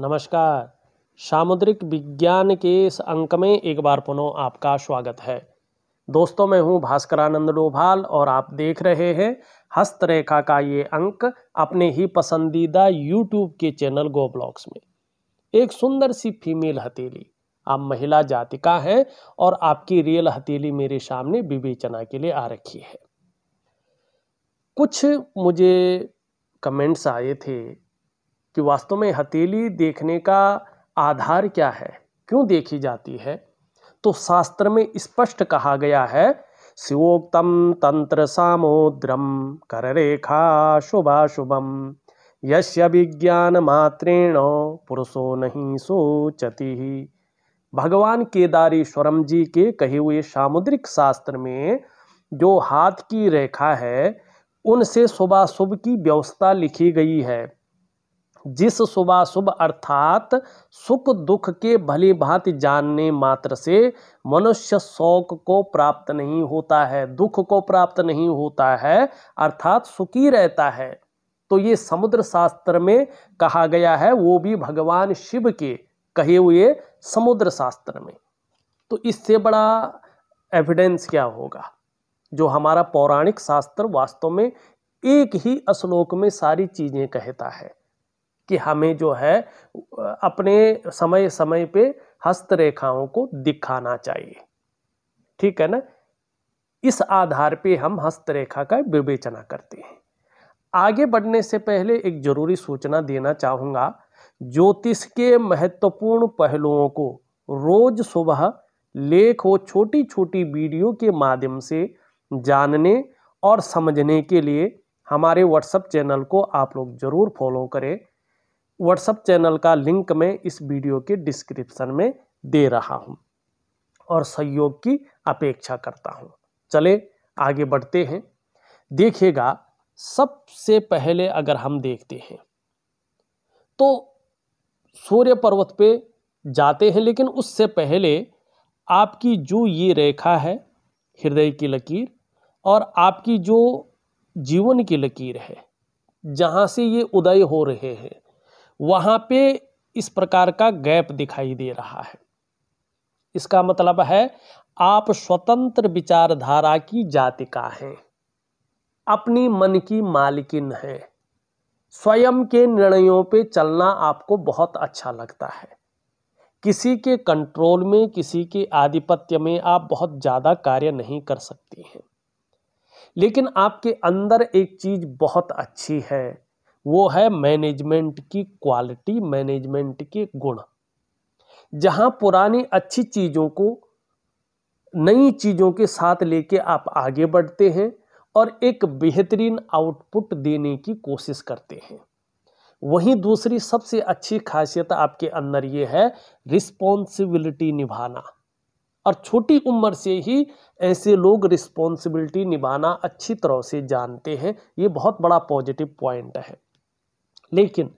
नमस्कार। सामुद्रिक विज्ञान के इस अंक में एक बार पुनः आपका स्वागत है। दोस्तों, मैं हूं भास्करानंद डोभाल और आप देख रहे हैं हस्तरेखा का ये अंक अपने ही पसंदीदा YouTube के चैनल गो ब्लॉग्स में। एक सुंदर सी फीमेल हथेली, आप महिला जातिका हैं और आपकी रियल हथेली मेरे सामने विवेचना के लिए आ रखी है। कुछ मुझे कमेंट्स आए थे कि वास्तव में हथेली देखने का आधार क्या है, क्यों देखी जाती है। तो शास्त्र में स्पष्ट कहा गया है, शिवोक्तम तंत्र सामोद्रम कररेखा शुभाशुभम यस्य विज्ञान मात्रेण पुरुषो नहीं सोचति। भगवान केदारेश्वरम जी के कहे हुए सामुद्रिक शास्त्र में जो हाथ की रेखा है उनसे शुभाशुभ की व्यवस्था लिखी गई है। जिस शुभाशुभ अर्थात सुख दुख के भली भांति जानने मात्र से मनुष्य शौक को प्राप्त नहीं होता है, दुख को प्राप्त नहीं होता है, अर्थात सुखी रहता है। तो ये समुद्र शास्त्र में कहा गया है, वो भी भगवान शिव के कहे हुए समुद्र शास्त्र में। तो इससे बड़ा एविडेंस क्या होगा। जो हमारा पौराणिक शास्त्र वास्तव में एक ही श्लोक में सारी चीजें कहता है कि हमें जो है अपने समय समय पे हस्तरेखाओं को दिखाना चाहिए। ठीक है ना। इस आधार पे हम हस्तरेखा का विवेचना करते हैं। आगे बढ़ने से पहले एक जरूरी सूचना देना चाहूंगा। ज्योतिष के महत्वपूर्ण पहलुओं को रोज सुबह लेख व छोटी छोटी वीडियो के माध्यम से जानने और समझने के लिए हमारे व्हाट्सएप चैनल को आप लोग जरूर फॉलो करें। व्हाट्सएप चैनल का लिंक मैं इस वीडियो के डिस्क्रिप्शन में दे रहा हूं और सहयोग की अपेक्षा करता हूं। चले आगे बढ़ते हैं। देखिएगा, सबसे पहले अगर हम देखते हैं तो सूर्य पर्वत पे जाते हैं, लेकिन उससे पहले आपकी जो ये रेखा है, हृदय की लकीर, और आपकी जो जीवन की लकीर है, जहां से ये उदय हो रहे हैं, वहां पे इस प्रकार का गैप दिखाई दे रहा है। इसका मतलब है आप स्वतंत्र विचारधारा की जातिका हैं, अपनी मन की मालकिन हैं, स्वयं के निर्णयों पे चलना आपको बहुत अच्छा लगता है। किसी के कंट्रोल में, किसी के आधिपत्य में आप बहुत ज्यादा कार्य नहीं कर सकती हैं। लेकिन आपके अंदर एक चीज बहुत अच्छी है, वो है मैनेजमेंट की क्वालिटी, मैनेजमेंट के गुण। जहां पुरानी अच्छी चीजों को नई चीजों के साथ लेके आप आगे बढ़ते हैं और एक बेहतरीन आउटपुट देने की कोशिश करते हैं। वहीं दूसरी सबसे अच्छी खासियत आपके अंदर ये है रिस्पॉन्सिबिलिटी निभाना। और छोटी उम्र से ही ऐसे लोग रिस्पॉन्सिबिलिटी निभाना अच्छी तरह से जानते हैं। ये बहुत बड़ा पॉजिटिव पॉइंट है। लेकिन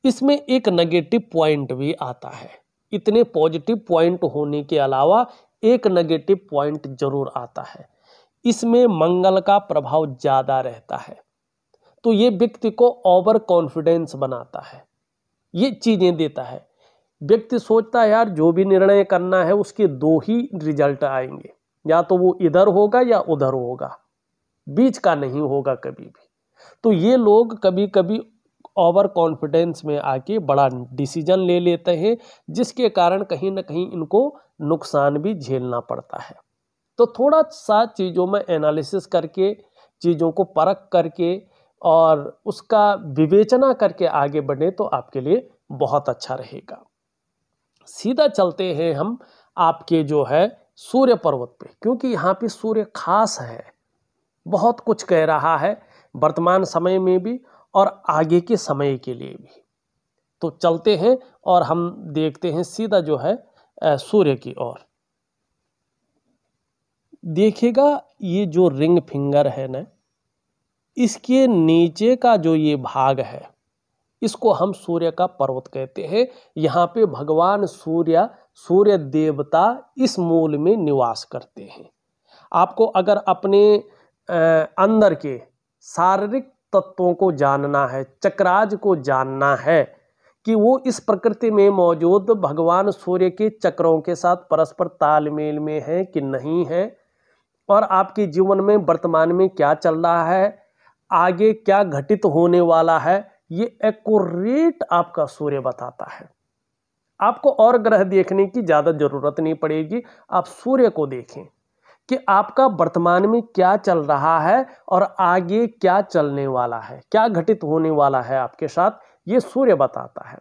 इसमें एक नेगेटिव पॉइंट भी आता है। इतने पॉजिटिव पॉइंट होने के अलावा एक नेगेटिव पॉइंट जरूर आता है। इसमें मंगल का प्रभाव ज्यादा रहता है। तो ये व्यक्ति को ओवर कॉन्फिडेंस बनाता है, ये चीजें देता है। व्यक्ति सोचता है यार जो भी निर्णय करना है उसके दो ही रिजल्ट आएंगे, या तो वो इधर होगा या उधर होगा, बीच का नहीं होगा कभी भी। तो ये लोग कभी कभी ओवर कॉन्फिडेंस में आके बड़ा डिसीजन ले लेते हैं, जिसके कारण कहीं ना कहीं इनको नुकसान भी झेलना पड़ता है। तो थोड़ा सा चीज़ों में एनालिसिस करके, चीज़ों को परख करके और उसका विवेचना करके आगे बढ़े तो आपके लिए बहुत अच्छा रहेगा। सीधा चलते हैं हम आपके जो है सूर्य पर्वत पे, क्योंकि यहाँ पे सूर्य खास है, बहुत कुछ कह रहा है वर्तमान समय में भी और आगे के समय के लिए भी। तो चलते हैं और हम देखते हैं सीधा जो है सूर्य की ओर। देखिएगा, ये जो रिंग फिंगर है ना, इसके नीचे का जो ये भाग है, इसको हम सूर्य का पर्वत कहते हैं। यहाँ पे भगवान सूर्य देवता इस मूल में निवास करते हैं। आपको अगर अपने अंदर के शारीरिक तत्वों को जानना है, चक्राज को जानना है कि वो इस प्रकृति में मौजूद भगवान सूर्य के चक्रों के साथ परस्पर तालमेल में है कि नहीं है, और आपके जीवन में वर्तमान में क्या चल रहा है, आगे क्या घटित होने वाला है, ये एक्यूरेट आपका सूर्य बताता है। आपको और ग्रह देखने की ज़्यादा जरूरत नहीं पड़ेगी, आप सूर्य को देखें कि आपका वर्तमान में क्या चल रहा है और आगे क्या चलने वाला है, क्या घटित होने वाला है आपके साथ, ये सूर्य बताता है।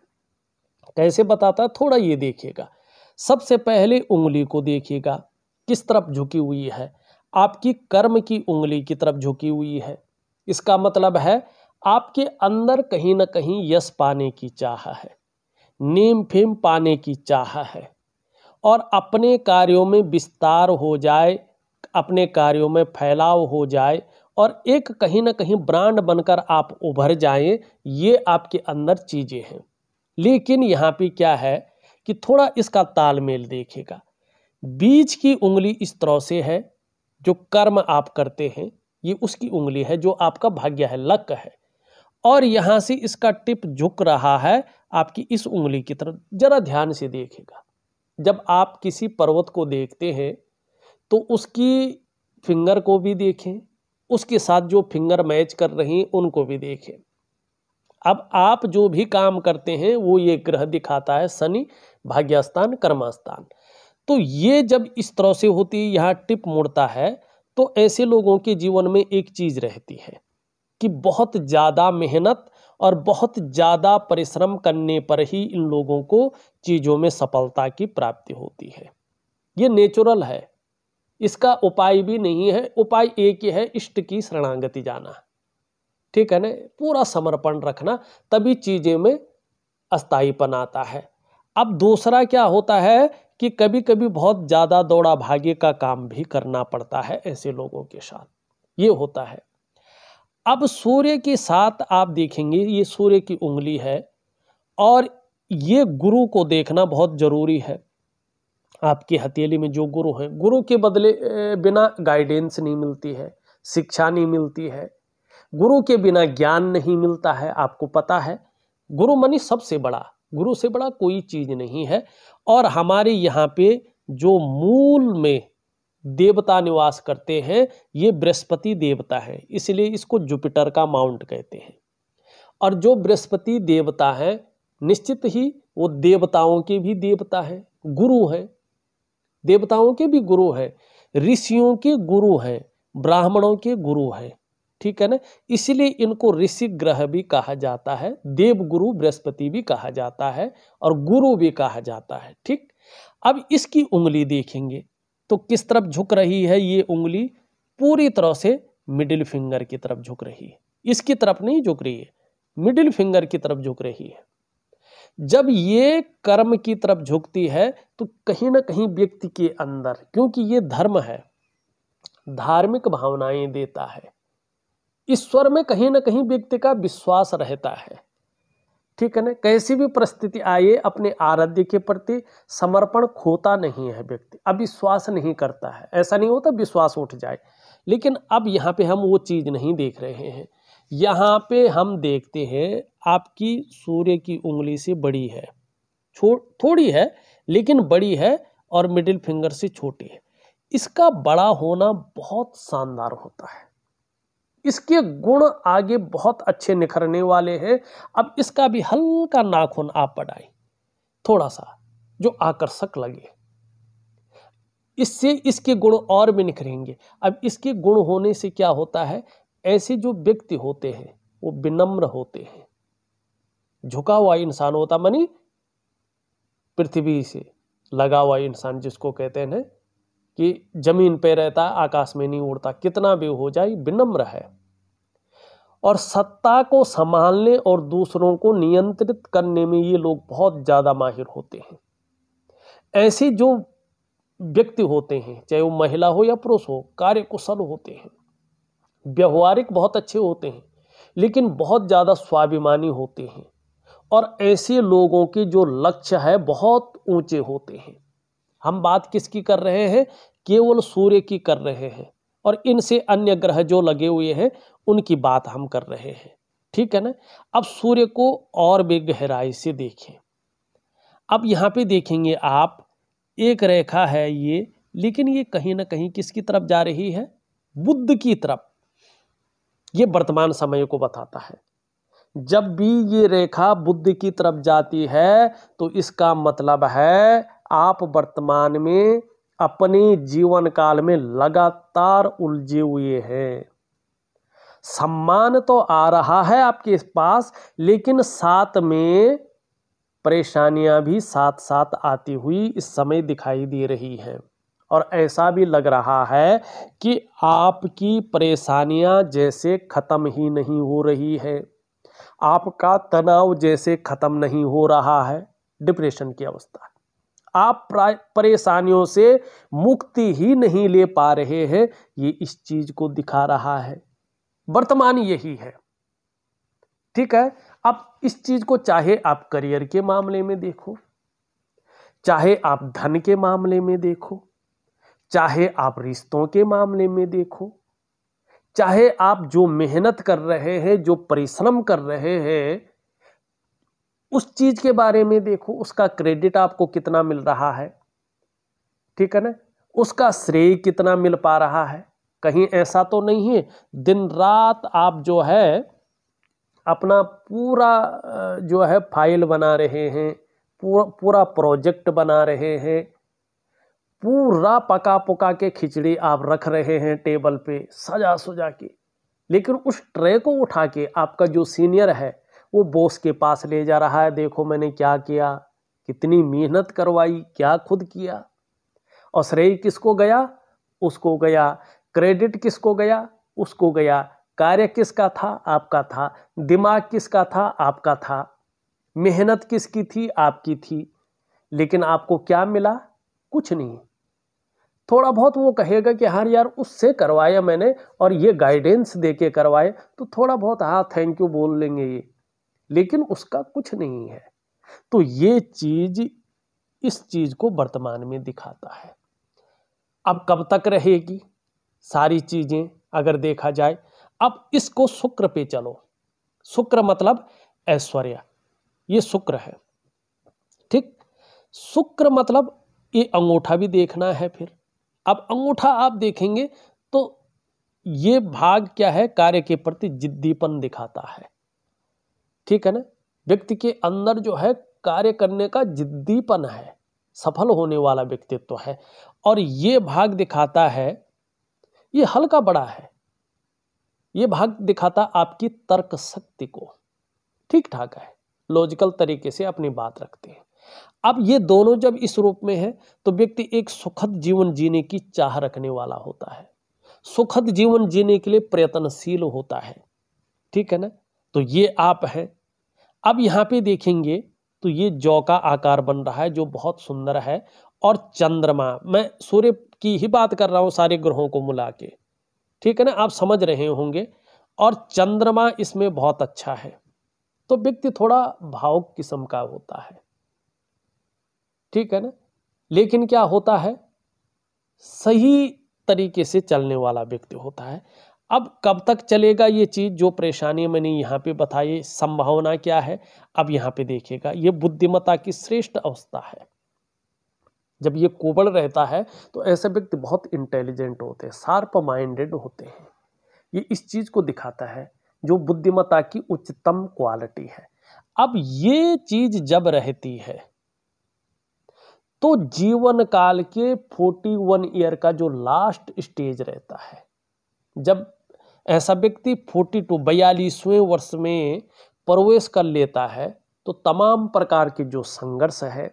कैसे बताता है, थोड़ा ये देखिएगा। सबसे पहले उंगली को देखिएगा किस तरफ झुकी हुई है, आपकी कर्म की उंगली की तरफ झुकी हुई है। इसका मतलब है आपके अंदर कहीं ना कहीं यश पाने की चाह है, नेम फेम पाने की चाह है, और अपने कार्यों में विस्तार हो जाए, अपने कार्यों में फैलाव हो जाए, और एक कहीं ना कहीं ब्रांड बनकर आप उभर जाएं, ये आपके अंदर चीज़ें हैं। लेकिन यहाँ पे क्या है कि थोड़ा इसका तालमेल देखिएगा। बीच की उंगली इस तरह से है, जो कर्म आप करते हैं ये उसकी उंगली है, जो आपका भाग्य है, लक है, और यहाँ से इसका टिप झुक रहा है आपकी इस उंगली की तरफ। जरा ध्यान से देखिएगा। जब आप किसी पर्वत को देखते हैं तो उसकी फिंगर को भी देखें, उसके साथ जो फिंगर मैच कर रही हैं उनको भी देखें। अब आप जो भी काम करते हैं वो ये ग्रह दिखाता है, शनि, भाग्यस्थान, कर्मस्थान। तो ये जब इस तरह से होती है, यहाँ टिप मुड़ता है, तो ऐसे लोगों के जीवन में एक चीज रहती है कि बहुत ज़्यादा मेहनत और बहुत ज़्यादा परिश्रम करने पर ही इन लोगों को चीज़ों में सफलता की प्राप्ति होती है। ये नेचुरल है, इसका उपाय भी नहीं है। उपाय एक ही है, इष्ट की शरणागति जाना, ठीक है ना, पूरा समर्पण रखना, तभी चीज़ें में अस्थायीपन आता है। अब दूसरा क्या होता है कि कभी कभी बहुत ज़्यादा दौड़ा भागे का काम भी करना पड़ता है ऐसे लोगों के साथ, ये होता है। अब सूर्य के साथ आप देखेंगे, ये सूर्य की उंगली है, और ये गुरु को देखना बहुत जरूरी है। आपकी हथेली में जो गुरु है, गुरु के बदले बिना गाइडेंस नहीं मिलती है, शिक्षा नहीं मिलती है, गुरु के बिना ज्ञान नहीं मिलता है। आपको पता है गुरु मनी सबसे बड़ा, गुरु से बड़ा कोई चीज नहीं है। और हमारे यहाँ पे जो मूल में देवता निवास करते हैं ये बृहस्पति देवता है, इसलिए इसको जुपिटर का माउंट कहते हैं। और जो बृहस्पति देवता है निश्चित ही वो देवताओं के भी देवता है, गुरु है, देवताओं के भी गुरु है, ऋषियों के गुरु है, ब्राह्मणों के गुरु है, ठीक है ना। इसलिए इनको ऋषि ग्रह भी कहा जाता है, देव गुरु बृहस्पति भी कहा जाता है, और गुरु भी कहा जाता है, ठीक। अब इसकी उंगली देखेंगे तो किस तरफ झुक रही है, ये उंगली पूरी तरह से मिडिल फिंगर की तरफ झुक रही है, इसकी तरफ नहीं झुक रही है, मिडिल फिंगर की तरफ झुक रही है। जब ये कर्म की तरफ झुकती है तो कहीं ना कहीं व्यक्ति के अंदर, क्योंकि ये धर्म है, धार्मिक भावनाएं देता है, ईश्वर में कहीं ना कहीं व्यक्ति का विश्वास रहता है, ठीक है ना। कैसी भी परिस्थिति आए अपने आराध्य के प्रति समर्पण खोता नहीं है व्यक्ति, अब विश्वास नहीं करता है, ऐसा नहीं होता विश्वास उठ जाए। लेकिन अब यहाँ पे हम वो चीज़ नहीं देख रहे हैं, यहाँ पे हम देखते हैं आपकी सूर्य की उंगली से बड़ी है, थोड़ी है लेकिन बड़ी है, और मिडिल फिंगर से छोटी है। इसका बड़ा होना बहुत शानदार होता है, इसके गुण आगे बहुत अच्छे निखरने वाले हैं। अब इसका भी हल्का नाखून आप बढ़ाएं थोड़ा सा, जो आकर्षक लगे, इससे इसके गुण और भी निखरेंगे। अब इसके गुण होने से क्या होता है, ऐसे जो व्यक्ति होते हैं वो विनम्र होते हैं, झुका हुआ इंसान होता, मानी पृथ्वी से लगा हुआ इंसान, जिसको कहते हैं कि जमीन पे रहता, आकाश में नहीं उड़ता, कितना भी हो जाए विनम्र है। और सत्ता को संभालने और दूसरों को नियंत्रित करने में ये लोग बहुत ज़्यादा माहिर होते हैं। ऐसे जो व्यक्ति होते हैं, चाहे वो महिला हो या पुरुष हो, कार्यकुशल होते हैं, व्यवहारिक बहुत अच्छे होते हैं, लेकिन बहुत ज़्यादा स्वाभिमानी होते हैं। और ऐसे लोगों के जो लक्ष्य है बहुत ऊंचे होते हैं। हम बात किसकी कर रहे हैं, केवल सूर्य की कर रहे हैं, और इनसे अन्य ग्रह जो लगे हुए हैं उनकी बात हम कर रहे हैं। ठीक है ना। अब सूर्य को और भी गहराई से देखें। अब यहाँ पे देखेंगे आप, एक रेखा है ये, लेकिन ये कहीं ना कहीं किसकी तरफ जा रही है? बुध की तरफ। ये वर्तमान समय को बताता है। जब भी ये रेखा बुध की तरफ जाती है तो इसका मतलब है आप वर्तमान में अपने जीवन काल में लगातार उलझे हुए हैं। सम्मान तो आ रहा है आपके पास, लेकिन साथ में परेशानियां भी साथ साथ आती हुई इस समय दिखाई दे रही हैं। और ऐसा भी लग रहा है कि आपकी परेशानियां जैसे खत्म ही नहीं हो रही है, आपका तनाव जैसे खत्म नहीं हो रहा है। डिप्रेशन की अवस्था, आप परेशानियों से मुक्ति ही नहीं ले पा रहे हैं, ये इस चीज को दिखा रहा है। वर्तमान यही है, ठीक है। अब इस चीज को चाहे आप करियर के मामले में देखो, चाहे आप धन के मामले में देखो, चाहे आप रिश्तों के मामले में देखो, चाहे आप जो मेहनत कर रहे हैं, जो परिश्रम कर रहे हैं, उस चीज के बारे में देखो, उसका क्रेडिट आपको कितना मिल रहा है, ठीक है ना, उसका श्रेय कितना मिल पा रहा है। कहीं ऐसा तो नहीं है दिन रात आप जो है अपना पूरा जो है फाइल बना रहे हैं, पूरा प्रोजेक्ट बना रहे हैं, पूरा पका पुका के खिचड़ी आप रख रहे हैं टेबल पे सजा सुजा के, लेकिन उस ट्रे को उठा के आपका जो सीनियर है वो बॉस के पास ले जा रहा है, देखो मैंने क्या किया, कितनी मेहनत करवाई, क्या खुद किया। और श्रेय किसको गया? उसको गया। क्रेडिट किसको गया? उसको गया। कार्य किसका था? आपका था। दिमाग किसका था? आपका था। मेहनत किसकी थी? आपकी थी। लेकिन आपको क्या मिला? कुछ नहीं। थोड़ा बहुत वो कहेगा कि हाँ यार उससे करवाया मैंने और ये गाइडेंस देके करवाए, तो थोड़ा बहुत हाँ थैंक यू बोल लेंगे ये, लेकिन उसका कुछ नहीं है। तो ये चीज इस चीज को वर्तमान में दिखाता है। अब कब तक रहेगी सारी चीजें अगर देखा जाए? अब इसको शुक्र पे चलो। शुक्र मतलब ऐश्वर्य, ये शुक्र है, ठीक। शुक्र मतलब ये अंगूठा भी देखना है। फिर अब अंगूठा आप देखेंगे तो ये भाग क्या है? कार्य के प्रति जिद्दीपन दिखाता है, ठीक है ना। व्यक्ति के अंदर जो है कार्य करने का जिद्दीपन है, सफल होने वाला व्यक्तित्व है। और ये भाग दिखाता है, ये हल्का बड़ा है, ये भाग दिखाता आपकी तर्क शक्ति को, ठीक ठाक है, लॉजिकल तरीके से अपनी बात रखते हैं। अब ये दोनों जब इस रूप में है तो व्यक्ति एक सुखद जीवन जीने की चाह रखने वाला होता है, सुखद जीवन जीने के लिए प्रयत्नशील होता है, ठीक है ना। तो ये आप हैं। अब यहाँ पे देखेंगे तो ये जौ का आकार बन रहा है जो बहुत सुंदर है। और चंद्रमा, मैं सूर्य की ही बात कर रहा हूँ सारे ग्रहों को मिला के, ठीक है ना, आप समझ रहे होंगे। और चंद्रमा इसमें बहुत अच्छा है, तो व्यक्ति थोड़ा भावुक किस्म का होता है, ठीक है ना। लेकिन क्या होता है, सही तरीके से चलने वाला व्यक्ति होता है। अब कब तक चलेगा ये चीज? जो परेशानी मैंने यहाँ पे बताई, संभावना क्या है? अब यहाँ पे देखिएगा, ये बुद्धिमत्ता की श्रेष्ठ अवस्था है। जब ये कोबल रहता है तो ऐसे व्यक्ति बहुत इंटेलिजेंट होते हैं, शार्प माइंडेड होते हैं। ये इस चीज को दिखाता है जो बुद्धिमत्ता की उच्चतम क्वालिटी है। अब ये चीज जब रहती है तो जीवन काल के 41 ईयर का जो लास्ट स्टेज रहता है, जब ऐसा व्यक्ति 42वें वर्ष में प्रवेश कर लेता है, तो तमाम प्रकार के जो संघर्ष है,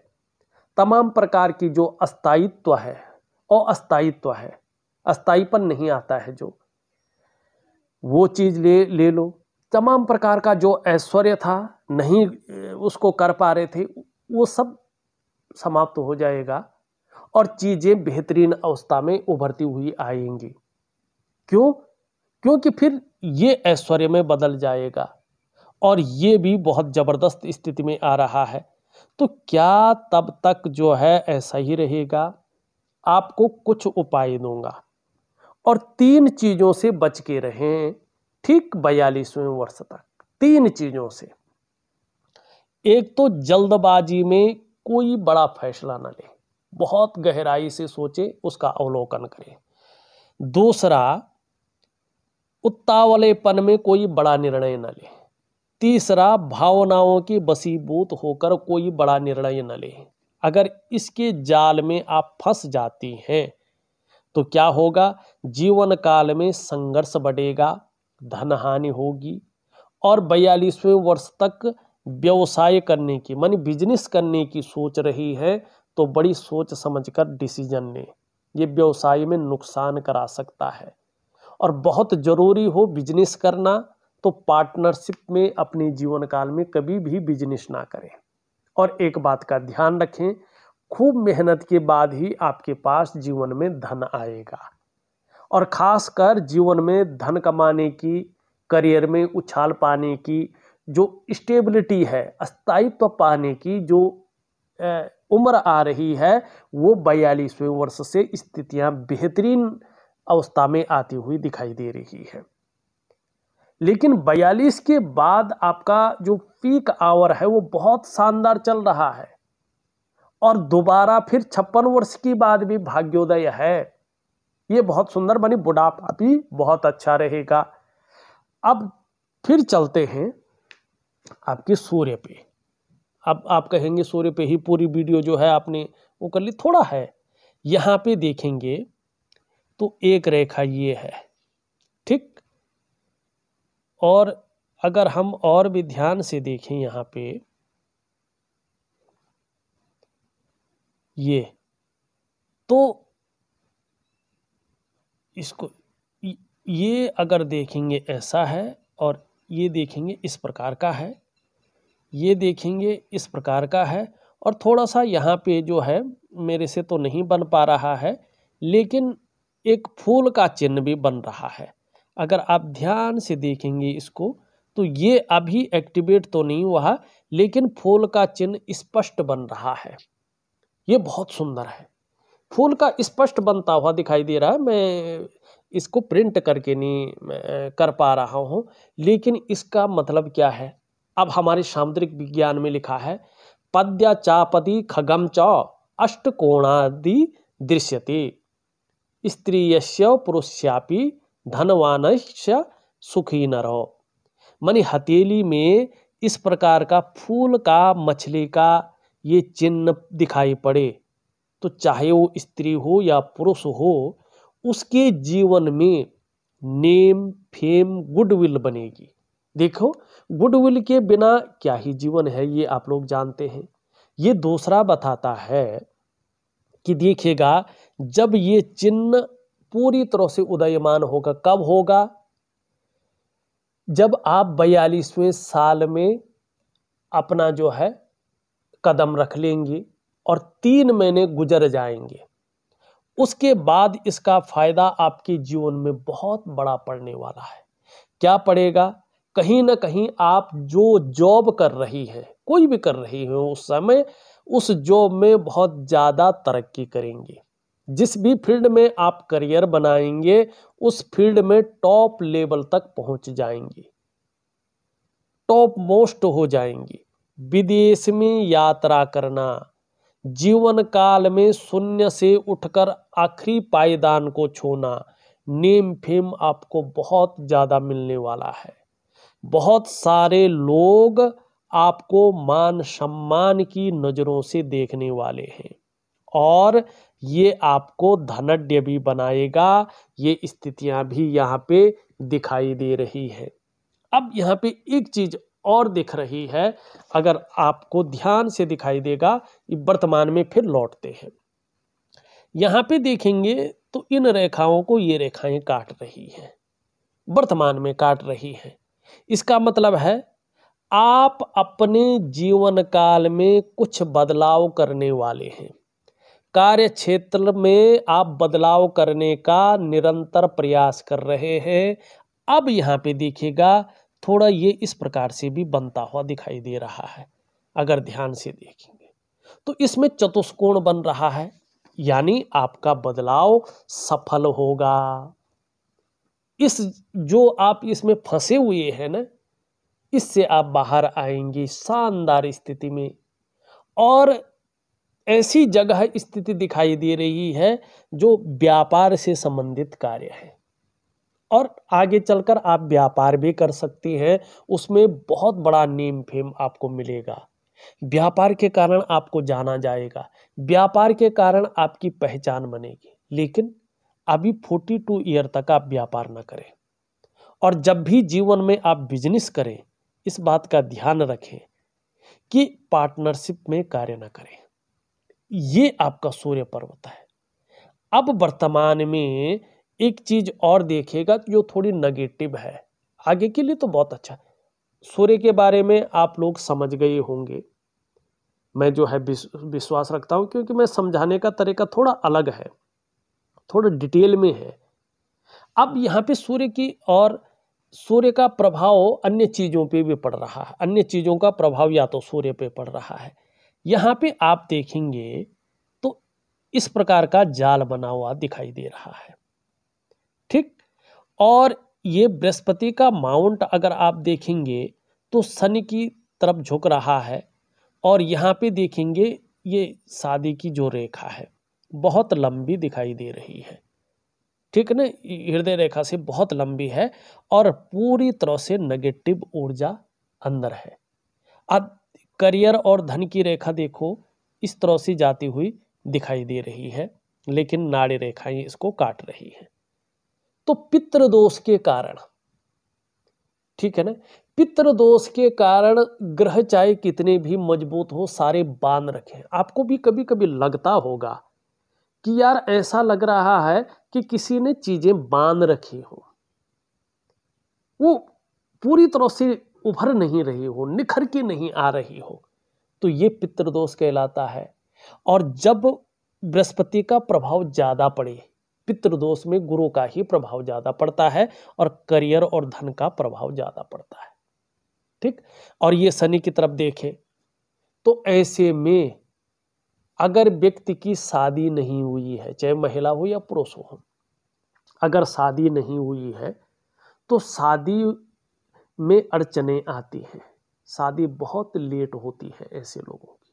तमाम प्रकार की जो अस्थायित्व है और अस्थायित्व है, अस्थायीपन नहीं आता है जो, वो चीज ले लो। तमाम प्रकार का जो ऐश्वर्य था, नहीं उसको कर पा रहे थे, वो सब समाप्त हो जाएगा और चीजें बेहतरीन अवस्था में उभरती हुई आएंगी। क्यों? क्योंकि फिर ये ऐश्वर्य में बदल जाएगा और ये भी बहुत जबरदस्त स्थिति में आ रहा है। तो क्या तब तक जो है ऐसा ही रहेगा? आपको कुछ उपाय दूंगा और 3 चीजों से बच के रहें ठीक 42वें वर्ष तक। तीन चीजों से। एक तो जल्दबाजी में कोई बड़ा फैसला न ले, बहुत गहराई से सोचे, उसका अवलोकन करें। दूसरा, उतावलेपन में कोई बड़ा निर्णय न ले। तीसरा, भावनाओं की वशीभूत होकर कोई बड़ा निर्णय न ले। अगर इसके जाल में आप फंस जाती हैं तो क्या होगा, जीवन काल में संघर्ष बढ़ेगा, धन हानि होगी, और 42वें वर्ष तक व्यवसाय करने की मानी बिजनेस करने की सोच रही है तो बड़ी सोच समझकर डिसीजन लें, ये व्यवसाय में नुकसान करा सकता है। और बहुत जरूरी हो बिजनेस करना तो पार्टनरशिप में अपने जीवन काल में कभी भी बिजनेस ना करें। और एक बात का ध्यान रखें, खूब मेहनत के बाद ही आपके पास जीवन में धन आएगा। और खासकर जीवन में धन कमाने की, करियर में उछाल पाने की, जो स्टेबिलिटी है, स्थायित्व पाने की जो उम्र आ रही है, वो 42वें वर्ष से स्थितियां बेहतरीन अवस्था में आती हुई दिखाई दे रही है। लेकिन 42 के बाद आपका जो पीक आवर है वो बहुत शानदार चल रहा है, और दोबारा फिर 56 वर्ष की बाद भी भाग्योदय है। ये बहुत सुंदर बनी, बुढ़ापा भी बहुत अच्छा रहेगा। अब फिर चलते हैं आपके सूर्य पे। अब आप कहेंगे सूर्य पे ही पूरी वीडियो जो है आपने वो कर ली, थोड़ा है। यहां पे देखेंगे तो एक रेखा ये है, ठीक। और अगर हम और भी ध्यान से देखें यहां पे, ये तो इसको ये अगर देखेंगे ऐसा है, और ये देखेंगे इस प्रकार का है, ये देखेंगे इस प्रकार का है, और थोड़ा सा यहाँ पे जो है मेरे से तो नहीं बन पा रहा है, लेकिन एक फूल का चिन्ह भी बन रहा है। अगर आप ध्यान से देखेंगे इसको तो ये अभी एक्टिवेट तो नहीं हुआ, लेकिन फूल का चिन्ह स्पष्ट बन रहा है। ये बहुत सुंदर है, फूल का स्पष्ट बनता हुआ दिखाई दे रहा है। मैं इसको प्रिंट करके नहीं कर पा रहा हूँ, लेकिन इसका मतलब क्या है। अब हमारे सामुद्रिक विज्ञान में लिखा है, पद्या चापदी खगम च अष्टकोणादि दृश्यते, स्त्रीयस्य पुरुष्यापि धनवानस्य सुखी नरो। मानी हथेली में इस प्रकार का फूल का, मछली का ये चिन्ह दिखाई पड़े तो चाहे वो स्त्री हो या पुरुष हो, उसके जीवन में नेम, फेम, गुडविल बनेगी। देखो, गुडविल के बिना क्या ही जीवन है, ये आप लोग जानते हैं। ये दूसरा बताता है कि देखिएगा, जब ये चिन्ह पूरी तरह से उदयमान होगा, कब होगा, जब आप 42वें साल में अपना जो है कदम रख लेंगे और 3 महीने गुजर जाएंगे, उसके बाद इसका फायदा आपके जीवन में बहुत बड़ा पड़ने वाला है। क्या पड़ेगा, कहीं ना कहीं आप जो जॉब कर रही हैं, कोई भी कर रही हो, उस समय उस जॉब में बहुत ज़्यादा तरक्की करेंगे। जिस भी फील्ड में आप करियर बनाएंगे, उस फील्ड में टॉप लेवल तक पहुंच जाएंगे, टॉप मोस्ट हो जाएंगी। विदेश में यात्रा करना, जीवन काल में शून्य से उठकर आखिरी पायदान को छूना, नेम फेम आपको बहुत ज़्यादा मिलने वाला है। बहुत सारे लोग आपको मान सम्मान की नज़रों से देखने वाले हैं, और ये आपको धनाढ्य भी बनाएगा। ये स्थितियां भी यहाँ पे दिखाई दे रही है। अब यहाँ पे एक चीज और दिख रही है, अगर आपको ध्यान से दिखाई देगा। वर्तमान में फिर लौटते हैं, यहाँ पे देखेंगे तो इन रेखाओं को ये रेखाएं काट रही हैं, वर्तमान में काट रही हैं। इसका मतलब है आप अपने जीवन काल में कुछ बदलाव करने वाले हैं। कार्य क्षेत्र में आप बदलाव करने का निरंतर प्रयास कर रहे हैं। अब यहाँ पे देखिएगा, थोड़ा ये इस प्रकार से भी बनता हुआ दिखाई दे रहा है। अगर ध्यान से देखेंगे तो इसमें चतुष्कोण बन रहा है, यानी आपका बदलाव सफल होगा। इस जो आप इसमें फंसे हुए हैं ना, इससे आप बाहर आएंगे शानदार स्थिति में। और ऐसी जगह स्थिति दिखाई दे रही है जो व्यापार से संबंधित कार्य है, और आगे चलकर आप व्यापार भी कर सकती हैं, उसमें बहुत बड़ा नेम फेम आपको मिलेगा। व्यापार के कारण आपको जाना जाएगा, व्यापार के कारण आपकी पहचान बनेगी। लेकिन अभी 42 ईयर तक आप व्यापार न करें, और जब भी जीवन में आप बिजनेस करें इस बात का ध्यान रखें कि पार्टनरशिप में कार्य न करें। ये आपका सूर्य पर्वत है। अब वर्तमान में एक चीज और देखिएगा जो थोड़ी नेगेटिव है, आगे के लिए तो बहुत अच्छा है। सूर्य के बारे में आप लोग समझ गए होंगे, मैं जो है विश्वास रखता हूं, क्योंकि मैं समझाने का तरीका थोड़ा अलग है, थोड़ा डिटेल में है। अब यहाँ पे सूर्य की और सूर्य का प्रभाव अन्य चीजों पे भी पड़ रहा है, अन्य चीजों का प्रभाव या तो सूर्य पे पड़ रहा है। यहाँ पे आप देखेंगे तो इस प्रकार का जाल बना हुआ दिखाई दे रहा है, ठीक। और ये बृहस्पति का माउंट अगर आप देखेंगे तो शनि की तरफ झुक रहा है, और यहाँ पे देखेंगे ये शादी की जो रेखा है बहुत लंबी दिखाई दे रही है, ठीक ना, हृदय रेखा से बहुत लंबी है और पूरी तरह से नेगेटिव ऊर्जा अंदर है। अब करियर और धन की रेखा देखो इस तरह से जाती हुई दिखाई दे रही है, लेकिन नाड़ी रेखाएं इसको काट रही है। तो पितृदोष के कारण, ठीक है ना, पितृदोष के कारण ग्रह चाहे कितने भी मजबूत हो सारे बांध रखे। आपको भी कभी कभी लगता होगा कि यार ऐसा लग रहा है कि किसी ने चीजें बांध रखी हो, वो पूरी तरह से उभर नहीं रही हो, निखर के नहीं आ रही हो, तो ये पितृदोष कहलाता है। और जब बृहस्पति का प्रभाव ज्यादा पड़े, पितृदोष में गुरु का ही प्रभाव ज्यादा पड़ता है और करियर और धन का प्रभाव ज्यादा पड़ता है, ठीक। और ये शनि की तरफ देखें तो ऐसे में अगर व्यक्ति की शादी नहीं हुई है, चाहे महिला हो या पुरुष हो, अगर शादी नहीं हुई है तो शादी में अड़चने आती हैं, शादी बहुत लेट होती है ऐसे लोगों की।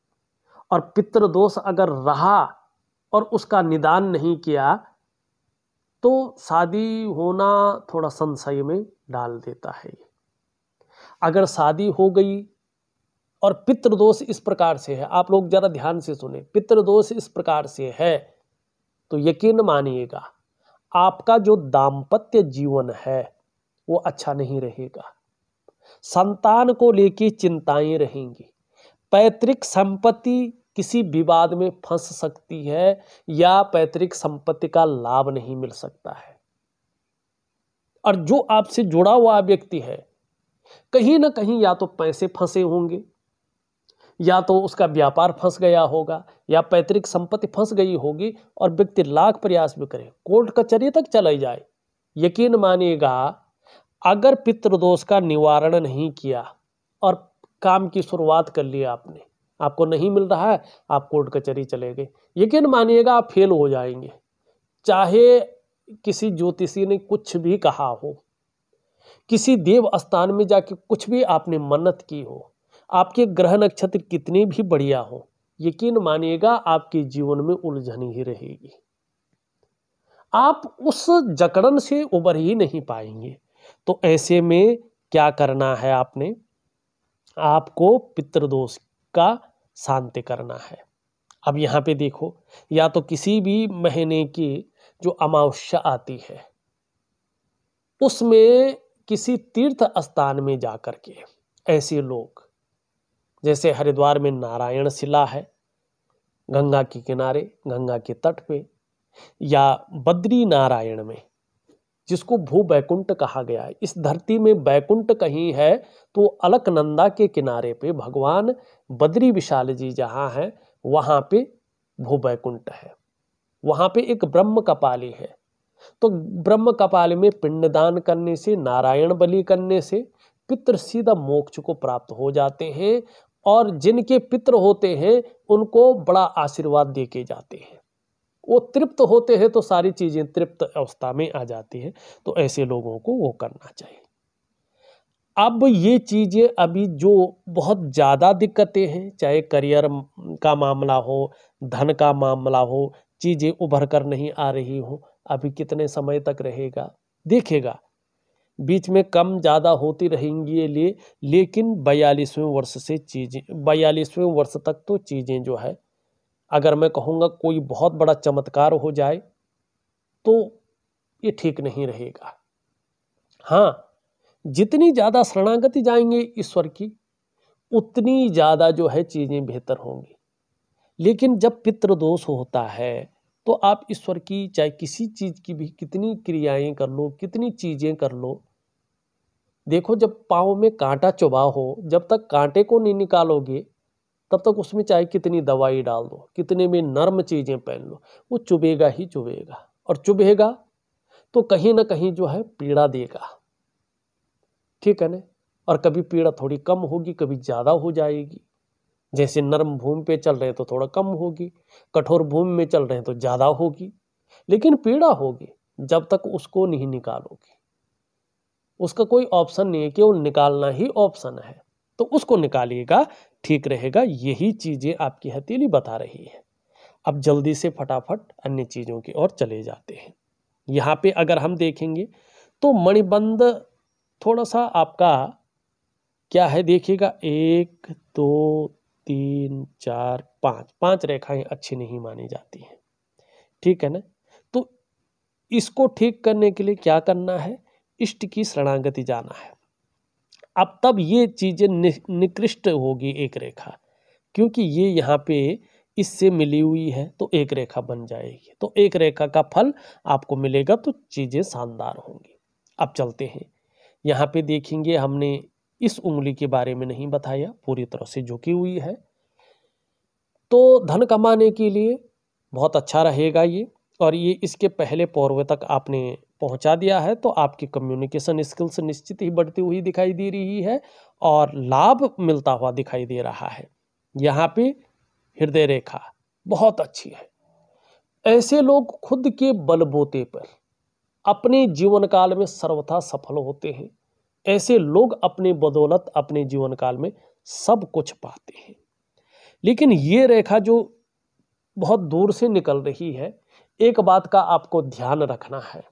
और पितृदोष अगर रहा और उसका निदान नहीं किया तो शादी होना थोड़ा संशय में डाल देता है। अगर शादी हो गई और पितृदोष इस प्रकार से है, आप लोग जरा ध्यान से सुने, पितृदोष इस प्रकार से है तो यकीन मानिएगा आपका जो दाम्पत्य जीवन है वो अच्छा नहीं रहेगा, संतान को लेकर चिंताएं रहेंगी, पैतृक संपत्ति किसी विवाद में फंस सकती है या पैतृक संपत्ति का लाभ नहीं मिल सकता है। और जो आपसे जुड़ा हुआ व्यक्ति है कहीं ना कहीं या तो पैसे फंसे होंगे, या तो उसका व्यापार फंस गया होगा, या पैतृक संपत्ति फंस गई होगी, और व्यक्ति लाख प्रयास भी करे कोर्ट कचहरी तक चला जाए। यकीन मानिएगा अगर पितृदोष का निवारण नहीं किया और काम की शुरुआत कर लिया आपने, आपको नहीं मिल रहा है, आप कोर्ट कचहरी चले गए, यकीन मानिएगा आप फेल हो जाएंगे। चाहे किसी ज्योतिषी ने कुछ भी कहा हो, किसी देव स्थान में जाके कुछ भी आपने मन्नत की हो, आपके ग्रह नक्षत्र कितने भी बढ़िया हो, यकीन मानिएगा आपके जीवन में उलझन ही रहेगी, आप उस जकड़न से उबर ही नहीं पाएंगे। तो ऐसे में क्या करना है, आपको पितृदोष का शांति करना है। अब यहाँ पे देखो, या तो किसी भी महीने की जो अमावस्या आती है उसमें किसी तीर्थ स्थान में जाकर के, ऐसे लोग जैसे हरिद्वार में नारायण शिला है गंगा के किनारे, गंगा के तट पे, या बद्री नारायण में जिसको भू बैकुंठ कहा गया है, इस धरती में बैकुंठ कहीं है तो अलकनंदा के किनारे पे भगवान बद्री विशाल जी जहाँ हैं वहाँ पे भू बैकुंठ है, वहाँ पे एक ब्रह्म कपाली है। तो ब्रह्म कपाली में पिंडदान करने से, नारायण बलि करने से पितृ सीधा मोक्ष को प्राप्त हो जाते हैं, और जिनके पितृ होते हैं उनको बड़ा आशीर्वाद दे के जाते हैं, वो तृप्त होते हैं तो सारी चीजें तृप्त अवस्था में आ जाती हैं। तो ऐसे लोगों को वो करना चाहिए। अब ये चीज़ें अभी जो बहुत ज़्यादा दिक्कतें हैं, चाहे करियर का मामला हो, धन का मामला हो, चीज़ें उभर कर नहीं आ रही हो, अभी कितने समय तक रहेगा देखेगा। बीच में कम ज़्यादा होती रहेंगी ये लिए, लेकिन 42वें वर्ष से चीज़ें 42वें वर्ष तक तो चीज़ें जो है, अगर मैं कहूँगा कोई बहुत बड़ा चमत्कार हो जाए तो ये ठीक नहीं रहेगा। हाँ, जितनी ज़्यादा शरणागति जाएंगे ईश्वर की, उतनी ज़्यादा जो है चीज़ें बेहतर होंगी। लेकिन जब पितृदोष होता है तो आप ईश्वर की चाहे किसी चीज़ की भी कितनी क्रियाएं कर लो, कितनी चीज़ें कर लो, देखो जब पाँव में कांटा चुभा हो, जब तक कांटे को नहीं निकालोगे तब तक उसमें चाहे कितनी दवाई डाल दो, कितने भी नर्म चीज़ें पहन लो, वो चुभेगा ही चुभेगा। और चुभेगा तो कहीं ना कहीं जो है पीड़ा देगा, ठीक है ना। और कभी पीड़ा थोड़ी कम होगी, कभी ज़्यादा हो जाएगी। जैसे नरम भूमि पे चल रहे हैं तो थोड़ा कम होगी, कठोर भूमि में चल रहे हैं तो ज़्यादा होगी, लेकिन पीड़ा होगी जब तक उसको नहीं निकालोगे। उसका कोई ऑप्शन नहीं है, कि वो निकालना ही ऑप्शन है, तो उसको निकालिएगा, ठीक रहेगा। यही चीज़ें आपकी हथेली बता रही है। अब जल्दी से फटाफट अन्य चीज़ों की ओर चले जाते हैं। यहाँ पे अगर हम देखेंगे तो मणिबंध थोड़ा सा आपका क्या है देखिएगा, 1 2 3 4 5 5 रेखाएं अच्छी नहीं मानी जाती हैं, ठीक है ना। तो इसको ठीक करने के लिए क्या करना है, इष्ट की शरणागति जाना है। अब तब ये चीजें निकृष्ट होगी एक रेखा, क्योंकि ये यहाँ पे इससे मिली हुई है तो एक रेखा बन जाएगी, तो एक रेखा का फल आपको मिलेगा, तो चीजें शानदार होंगी। अब चलते हैं, यहाँ पे देखेंगे हमने इस उंगली के बारे में नहीं बताया, पूरी तरह से झुकी हुई है, तो धन कमाने के लिए बहुत अच्छा रहेगा ये। और ये इसके पहले पौरवे तक आपने पहुंचा दिया है तो आपकी कम्युनिकेशन स्किल्स निश्चित ही बढ़ती हुई दिखाई दे रही है और लाभ मिलता हुआ दिखाई दे रहा है। यहाँ पे हृदय रेखा बहुत अच्छी है। ऐसे लोग खुद के बलबूते पर अपने जीवन काल में सर्वथा सफल होते हैं। ऐसे लोग अपने बदौलत अपने जीवन काल में सब कुछ पाते हैं। लेकिन ये रेखा जो बहुत दूर से निकल रही है, एक बात का आपको ध्यान रखना है,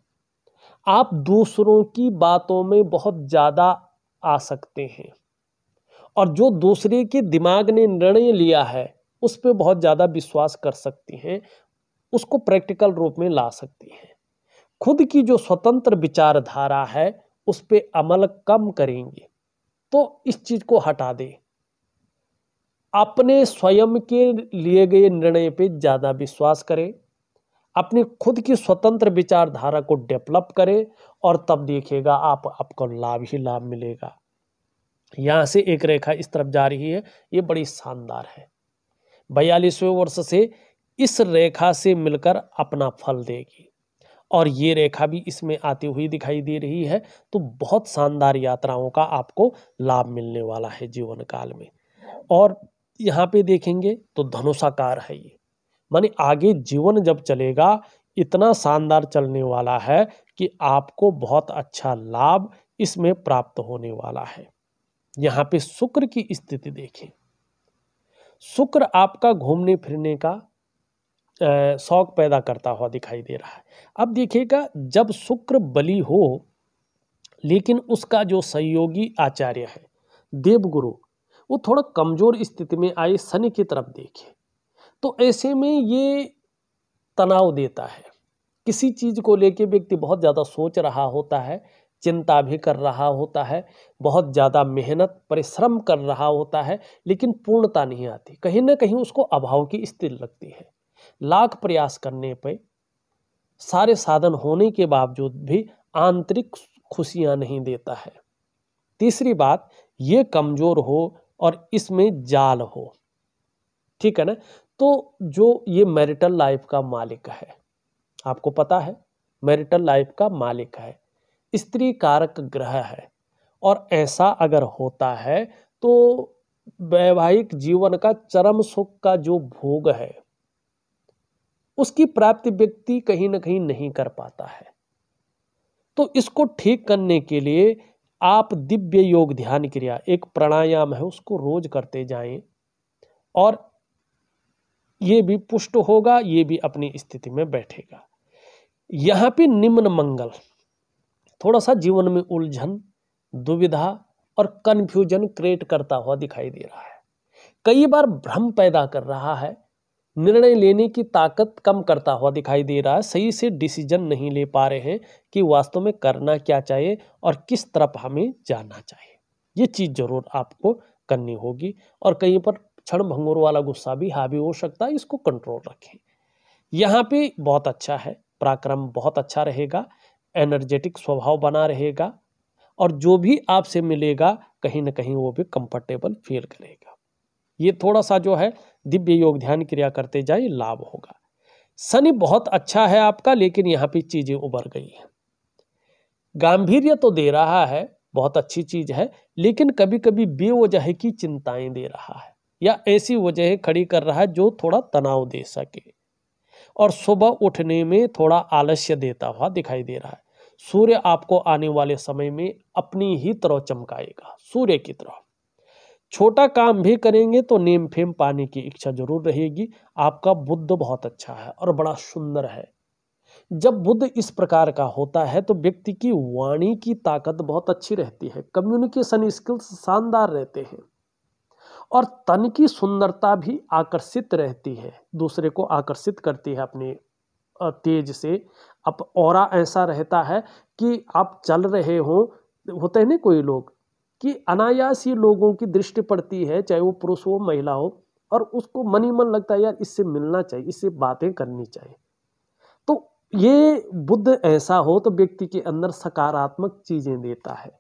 आप दूसरों की बातों में बहुत ज्यादा आ सकते हैं और जो दूसरे के दिमाग ने निर्णय लिया है उस पर बहुत ज्यादा विश्वास कर सकती हैं, उसको प्रैक्टिकल रूप में ला सकती हैं। खुद की जो स्वतंत्र विचारधारा है उस पर अमल कम करेंगे, तो इस चीज को हटा दें। अपने स्वयं के लिए गए निर्णय पे ज्यादा विश्वास करें, अपनी खुद की स्वतंत्र विचारधारा को डेवलप करें और तब देखिएगा आपको लाभ ही लाभ मिलेगा। यहां से एक रेखा इस तरफ जा रही है, ये बड़ी शानदार है। 42वें वर्ष से इस रेखा से मिलकर अपना फल देगी और ये रेखा भी इसमें आती हुई दिखाई दे रही है, तो बहुत शानदार यात्राओं का आपको लाभ मिलने वाला है जीवन काल में। और यहाँ पे देखेंगे तो धनुषाकार है ये, माने आगे जीवन जब चलेगा इतना शानदार चलने वाला है कि आपको बहुत अच्छा लाभ इसमें प्राप्त होने वाला है। यहाँ पे शुक्र की स्थिति देखें, शुक्र आपका घूमने फिरने का शौक पैदा करता हुआ दिखाई दे रहा है। अब देखिएगा जब शुक्र बली हो लेकिन उसका जो सहयोगी आचार्य है देवगुरु वो थोड़ा कमजोर स्थिति में आए, शनि की तरफ देखे, तो ऐसे में ये तनाव देता है। किसी चीज को लेके व्यक्ति बहुत ज्यादा सोच रहा होता है, चिंता भी कर रहा होता है, बहुत ज्यादा मेहनत परिश्रम कर रहा होता है, लेकिन पूर्णता नहीं आती, कहीं ना कहीं उसको अभाव की स्थिति लगती है। लाख प्रयास करने पे सारे साधन होने के बावजूद भी आंतरिक खुशियां नहीं देता है। तीसरी बात, ये कमजोर हो और इसमें जाल हो, ठीक है ना। तो जो ये मैरिटल लाइफ का मालिक है, आपको पता है मैरिटल लाइफ का मालिक है, स्त्री कारक ग्रह है, और ऐसा अगर होता है तो वैवाहिक जीवन का चरम सुख का जो भोग है उसकी प्राप्ति व्यक्ति कहीं ना कहीं नहीं कर पाता है। तो इसको ठीक करने के लिए आप दिव्य योग ध्यान क्रिया एक प्राणायाम है उसको रोज करते जाएं और ये भी पुष्ट होगा, ये भी अपनी स्थिति में बैठेगा। यहाँ पे निम्न मंगल थोड़ा सा जीवन में उलझन, दुविधा और कंफ्यूजन क्रिएट करता हुआ दिखाई दे रहा है। कई बार भ्रम पैदा कर रहा है, निर्णय लेने की ताकत कम करता हुआ दिखाई दे रहा है। सही से डिसीजन नहीं ले पा रहे हैं कि वास्तव में करना क्या चाहिए और किस तरफ हमें जाना चाहिए। ये चीज़ जरूर आपको करनी होगी। और कहीं पर क्षण भंगुर वाला गुस्सा भी हावी हो सकता है, इसको कंट्रोल रखें। यहाँ पे बहुत अच्छा है, पराक्रम बहुत अच्छा रहेगा, एनर्जेटिक स्वभाव बना रहेगा और जो भी आपसे मिलेगा कहीं ना कहीं वो भी कंफर्टेबल फील करेगा। ये थोड़ा सा जो है दिव्य योग ध्यान क्रिया करते जाए, लाभ होगा। शनि बहुत अच्छा है आपका, लेकिन यहाँ पे चीजें उभर गई हैं। गांभीर्य तो दे रहा है, बहुत अच्छी चीज है, लेकिन कभी कभी बेवजह की चिंताएं दे रहा है या ऐसी वजह खड़ी कर रहा है जो थोड़ा तनाव दे सके। और सुबह उठने में थोड़ा आलस्य देता हुआ दिखाई दे रहा है। सूर्य आपको आने वाले समय में अपनी ही तरह चमकाएगा, सूर्य की तरह। छोटा काम भी करेंगे तो नेम फेम पाने की इच्छा जरूर रहेगी। आपका बुद्ध बहुत अच्छा है और बड़ा सुंदर है। जब बुद्ध इस प्रकार का होता है तो व्यक्ति की वाणी की ताकत बहुत अच्छी रहती है, कम्युनिकेशन स्किल्स शानदार रहते हैं और तन की सुंदरता भी आकर्षित रहती है, दूसरे को आकर्षित करती है अपने तेज से। अब ऑरा ऐसा रहता है कि आप चल रहे हो, होते हैं ना कोई लोग कि अनायास ही लोगों की दृष्टि पड़ती है, चाहे वो पुरुष हो महिला हो, और उसको मन ही मन लगता है यार इससे मिलना चाहिए, इससे बातें करनी चाहिए। तो ये बुद्ध ऐसा हो तो व्यक्ति के अंदर सकारात्मक चीजें देता है,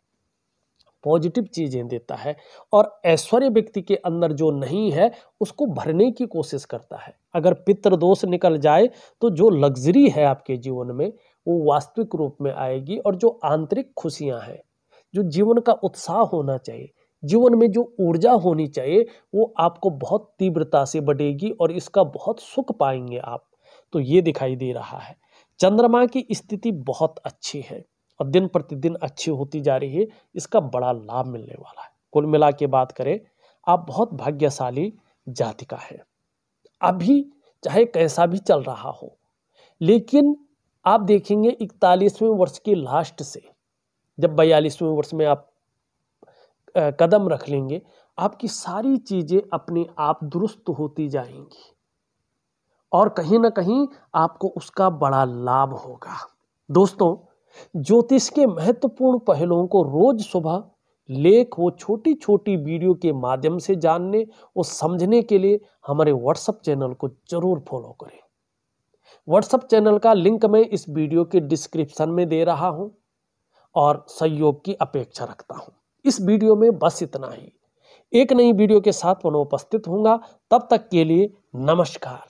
पॉजिटिव चीजें देता है और ऐश्वर्य व्यक्ति के अंदर जो नहीं है उसको भरने की कोशिश करता है। अगर पितृ दोष निकल जाए तो जो लग्जरी है आपके जीवन में वो वास्तविक रूप में आएगी और जो आंतरिक खुशियां हैं, जो जीवन का उत्साह होना चाहिए, जीवन में जो ऊर्जा होनी चाहिए, वो आपको बहुत तीव्रता से बढ़ेगी और इसका बहुत सुख पाएंगे आप। तो ये दिखाई दे रहा है। चंद्रमा की स्थिति बहुत अच्छी है और दिन प्रतिदिन अच्छी होती जा रही है, इसका बड़ा लाभ मिलने वाला है। कुल मिला के बात करें, आप बहुत भाग्यशाली जातिका है। अभी चाहे कैसा भी चल रहा हो, लेकिन आप देखेंगे 41वें वर्ष के लास्ट से जब 42वें वर्ष में आप कदम रख लेंगे, आपकी सारी चीजें अपने आप दुरुस्त होती जाएंगी और कहीं ना कहीं आपको उसका बड़ा लाभ होगा। दोस्तों, ज्योतिष के महत्वपूर्ण पहलुओं को रोज सुबह लेख वो छोटी छोटी वीडियो के माध्यम से जानने और समझने के लिए हमारे व्हाट्सएप चैनल को जरूर फॉलो करें। व्हाट्सएप चैनल का लिंक मैं इस वीडियो के डिस्क्रिप्शन में दे रहा हूं और सहयोग की अपेक्षा रखता हूं। इस वीडियो में बस इतना ही। एक नई वीडियो के साथ पुनः उपस्थित होऊंगा। तब तक के लिए नमस्कार।